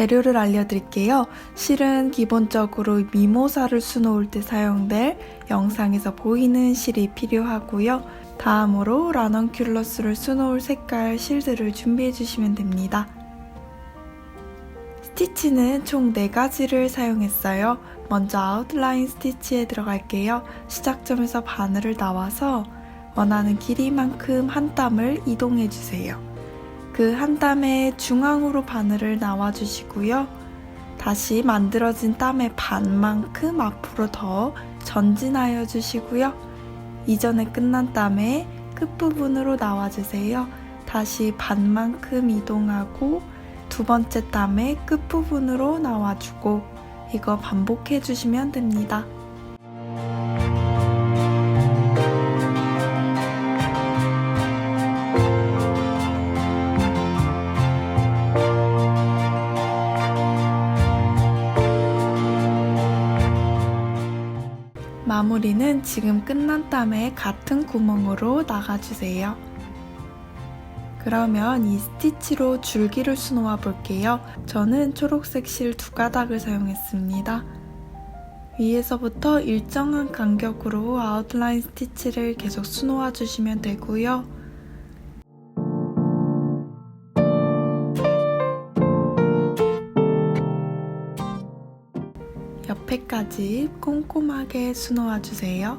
재료를 알려드릴게요. 실은 기본적으로 미모사를 수놓을 때 사용될 영상에서 보이는 실이 필요하고요. 다음으로 라넌큘러스를 수놓을 색깔 실들을 준비해주시면 됩니다. 스티치는 총 4가지를 사용했어요. 먼저 아웃라인 스티치에 들어갈게요. 시작점에서 바늘을 나와서 원하는 길이만큼 한 땀을 이동해주세요. 그 한 땀의 중앙으로 바늘을 나와주시고요. 다시 만들어진 땀의 반만큼 앞으로 더 전진하여 주시고요. 이전에 끝난 땀의 끝부분으로 나와주세요. 다시 반만큼 이동하고 두 번째 땀의 끝부분으로 나와주고 이거 반복해 주시면 됩니다. 마무리는 지금 끝난 땀에 같은 구멍으로 나가주세요. 그러면 이 스티치로 줄기를 수놓아 볼게요. 저는 초록색 실 2가닥을 사용했습니다. 위에서부터 일정한 간격으로 아웃라인 스티치를 계속 수놓아 주시면 되고요. 옆에까지 꼼꼼하게 수놓아 주세요.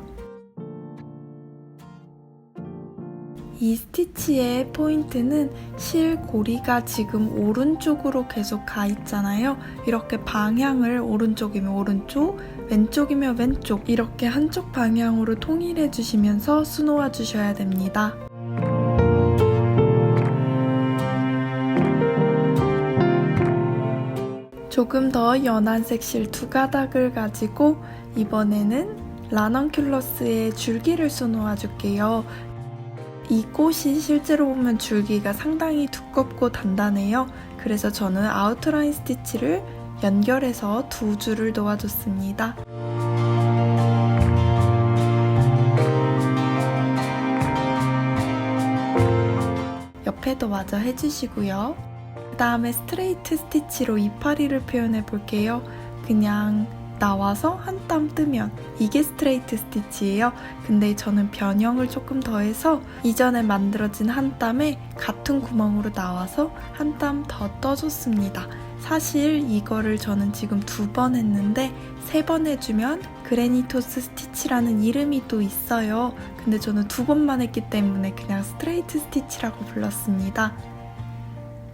이 스티치의 포인트는 실 고리가 지금 오른쪽으로 계속 가 있잖아요. 이렇게 방향을 오른쪽이면 오른쪽, 왼쪽이면 왼쪽 이렇게 한쪽 방향으로 통일해 주시면서 수놓아 주셔야 됩니다. 조금 더 연한 색 실 2가닥을 가지고 이번에는 라넌큘러스의 줄기를 수놓아 줄게요. 이 꽃이 실제로 보면 줄기가 상당히 두껍고 단단해요. 그래서 저는 아웃라인 스티치를 연결해서 2줄을 놓아줬습니다. 옆에도 마저 해주시고요. 그 다음에 스트레이트 스티치로 이파리를 표현해 볼게요. 그냥 나와서 한 땀 뜨면 이게 스트레이트 스티치예요. 근데 저는 변형을 조금 더해서 이전에 만들어진 한 땀에 같은 구멍으로 나와서 한 땀 더 떠줬습니다. 사실 이거를 저는 지금 2번 했는데 3번 해주면 그래니토스 스티치라는 이름이 또 있어요. 근데 저는 2번만 했기 때문에 그냥 스트레이트 스티치라고 불렀습니다.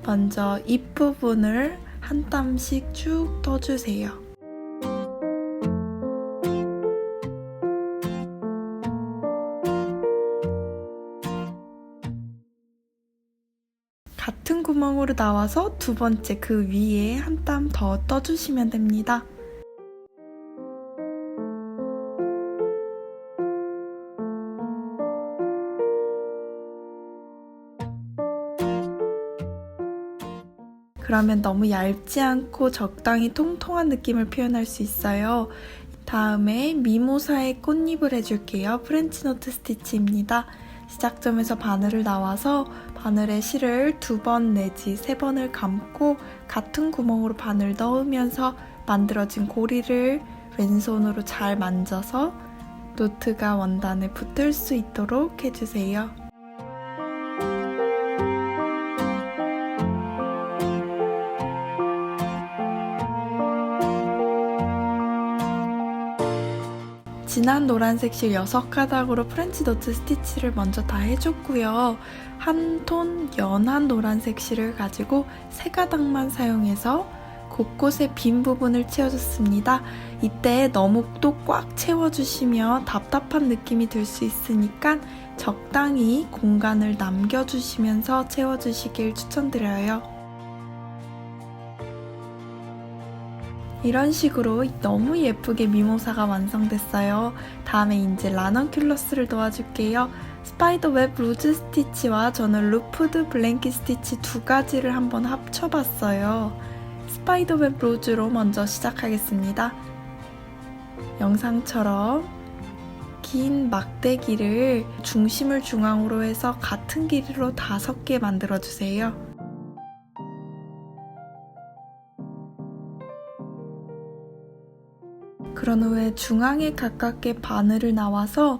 먼저 잎부분을 한 땀씩 쭉 떠주세요. 같은 구멍으로 나와서 2번째 그 위에 한 땀 더 떠주시면 됩니다. 그러면 너무 얇지 않고 적당히 통통한 느낌을 표현할 수 있어요. 다음에 미모사의 꽃잎을 해줄게요. 프렌치 노트 스티치입니다. 시작점에서 바늘을 나와서 바늘에 실을 2번 내지 3번을 감고 같은 구멍으로 바늘 넣으면서 만들어진 고리를 왼손으로 잘 만져서 노트가 원단에 붙을 수 있도록 해주세요. 진한 노란색 실 6가닥으로 프렌치 노트 스티치를 먼저 다 해줬고요. 한 톤 연한 노란색 실을 가지고 3가닥만 사용해서 곳곳에 빈 부분을 채워줬습니다. 이때 너무 또 꽉 채워주시면 답답한 느낌이 들 수 있으니까 적당히 공간을 남겨주시면서 채워주시길 추천드려요. 이런 식으로 너무 예쁘게 미모사가 완성됐어요. 다음에 이제 라넌큘러스를 도와줄게요. 스파이더웹 루즈 스티치와 저는 루프드 블랭킷 스티치 2가지를 한번 합쳐봤어요. 스파이더웹 루즈로 먼저 시작하겠습니다. 영상처럼 긴 막대기를 중심을 중앙으로 해서 같은 길이로 5개 만들어주세요. 그런 후에 중앙에 가깝게 바늘을 나와서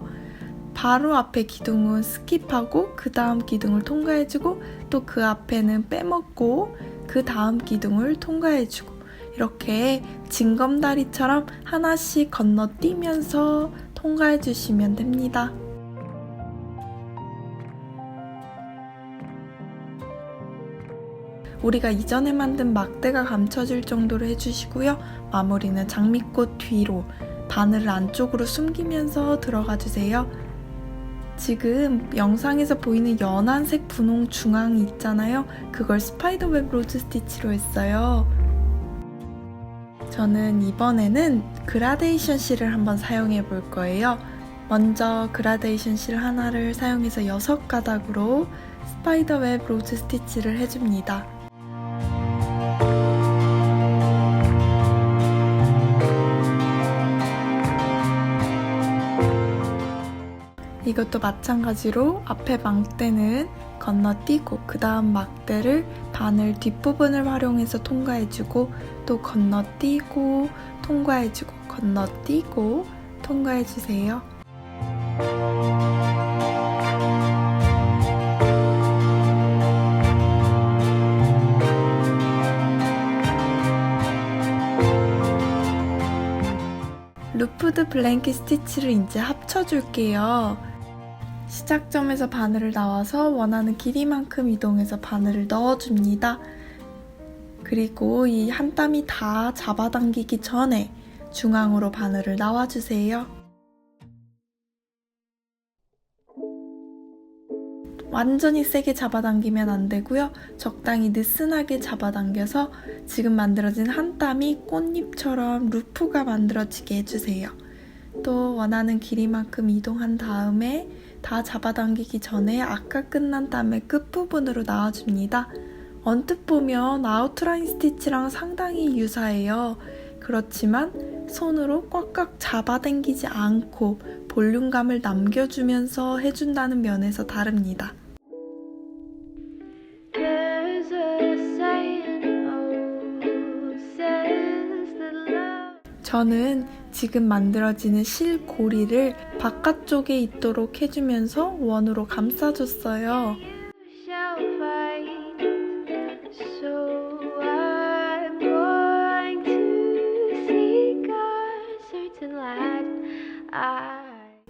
바로 앞에 기둥은 스킵하고 그 다음 기둥을 통과해주고 또 그 앞에는 빼먹고 그 다음 기둥을 통과해주고 이렇게 징검다리처럼 하나씩 건너뛰면서 통과해주시면 됩니다. 우리가 이전에 만든 막대가 감춰질 정도로 해주시고요. 마무리는 장미꽃 뒤로 바늘을 안쪽으로 숨기면서 들어가주세요. 지금 영상에서 보이는 연한색 분홍 중앙이 있잖아요. 그걸 스파이더웹 로즈 스티치로 했어요. 저는 이번에는 그라데이션 실을 한번 사용해 볼 거예요. 먼저 그라데이션 실 하나를 사용해서 6가닥으로 스파이더웹 로즈 스티치를 해줍니다. 이것도 마찬가지로 앞에 막대는 건너뛰고 그 다음 막대를 바늘 뒷부분을 활용해서 통과해주고 또 건너뛰고 통과해주고 건너뛰고 통과해주세요. 루프드 블랭킷 스티치를 이제 합쳐줄게요. 시작점에서 바늘을 나와서 원하는 길이만큼 이동해서 바늘을 넣어줍니다. 그리고 이 한 땀이 다 잡아당기기 전에 중앙으로 바늘을 나와주세요. 완전히 세게 잡아당기면 안 되고요. 적당히 느슨하게 잡아당겨서 지금 만들어진 한 땀이 꽃잎처럼 루프가 만들어지게 해주세요. 또 원하는 길이만큼 이동한 다음에 다 잡아당기기 전에 아까 끝난 땀의 끝부분으로 나와줍니다. 언뜻 보면 아웃라인 스티치랑 상당히 유사해요. 그렇지만 손으로 꽉꽉 잡아당기지 않고 볼륨감을 남겨주면서 해준다는 면에서 다릅니다. 저는 지금 만들어지는 실고리를 바깥쪽에 있도록 해주면서 원으로 감싸줬어요.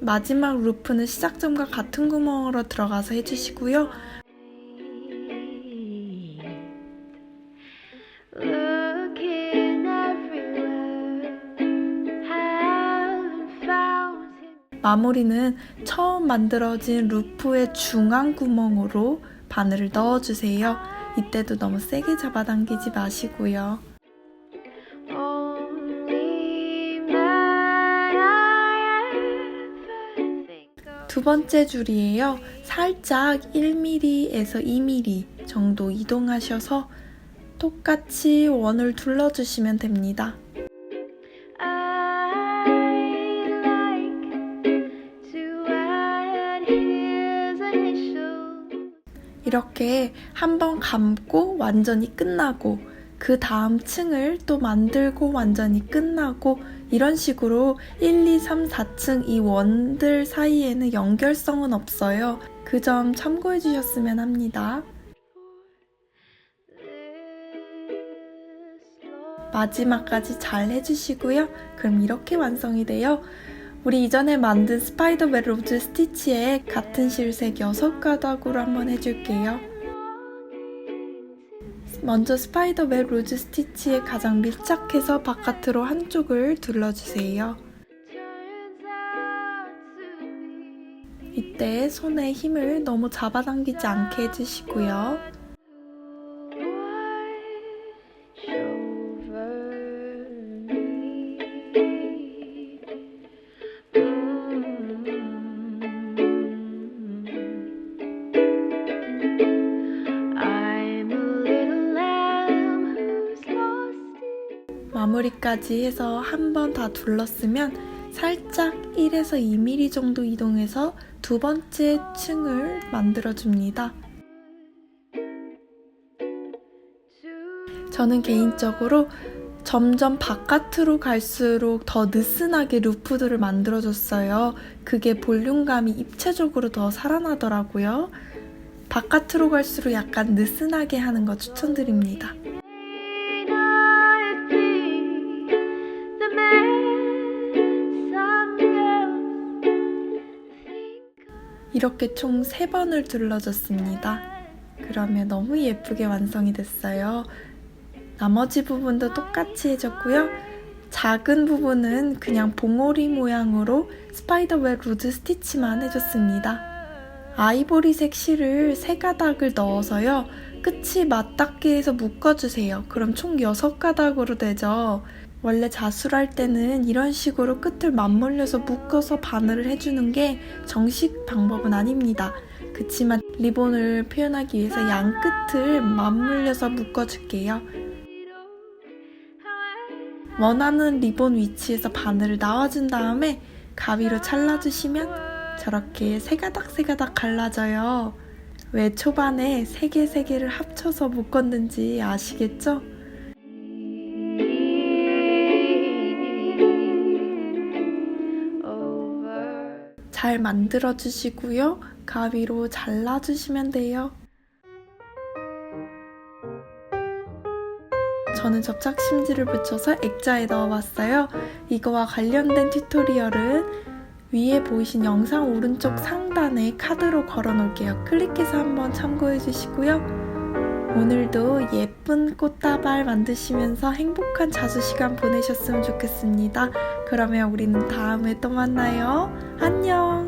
마지막 루프는 시작점과 같은 구멍으로 들어가서 해주시고요. 마무리는 처음 만들어진 루프의 중앙 구멍으로 바늘을 넣어주세요. 이때도 너무 세게 잡아당기지 마시고요. 두 번째 줄이에요. 살짝 1mm에서 2mm 정도 이동하셔서 똑같이 원을 둘러주시면 됩니다. 이렇게 한번 감고 완전히 끝나고 그 다음 층을 또 만들고 완전히 끝나고 이런 식으로 1, 2, 3, 4층 이 원들 사이에는 연결성은 없어요. 그 점 참고해 주셨으면 합니다. 마지막까지 잘 해주시고요. 그럼 이렇게 완성이 돼요. 우리 이전에 만든 스파이더웹 로즈 스티치에 같은 실색 6가닥으로 한번 해줄게요. 먼저 스파이더웹 로즈 스티치에 가장 밀착해서 바깥으로 한쪽을 둘러주세요. 이때 손에 힘을 너무 잡아당기지 않게 해주시고요. 마무리까지 해서 한 번 다 둘렀으면 살짝 1에서 2mm 정도 이동해서 두 번째 층을 만들어줍니다. 저는 개인적으로 점점 바깥으로 갈수록 더 느슨하게 루프들을 만들어줬어요. 그게 볼륨감이 입체적으로 더 살아나더라고요. 바깥으로 갈수록 약간 느슨하게 하는 거 추천드립니다. 이렇게 총 3번을 둘러줬습니다. 그러면 너무 예쁘게 완성이 됐어요. 나머지 부분도 똑같이 해줬고요. 작은 부분은 그냥 봉오리 모양으로 스파이더웹 루즈 스티치만 해줬습니다. 아이보리색 실을 3가닥을 넣어서요. 끝이 맞닿게 해서 묶어주세요. 그럼 총 6가닥으로 되죠. 원래 자수를 할 때는 이런 식으로 끝을 맞물려서 묶어서 바늘을 해주는 게 정식 방법은 아닙니다. 그치만 리본을 표현하기 위해서 양 끝을 맞물려서 묶어줄게요. 원하는 리본 위치에서 바늘을 나와준 다음에 가위로 잘라주시면 저렇게 3가닥 갈라져요. 왜 초반에 3개를 합쳐서 묶었는지 아시겠죠? 잘 만들어주시고요. 가위로 잘라주시면 돼요. 저는 접착심지를 붙여서 액자에 넣어봤어요. 이거와 관련된 튜토리얼은 위에 보이신 영상 오른쪽 상단에 카드로 걸어놓을게요. 클릭해서 한번 참고해주시고요. 오늘도 예쁜 꽃다발 만드시면서 행복한 자수시간 보내셨으면 좋겠습니다. 그러면 우리는 다음에 또 만나요. 안녕!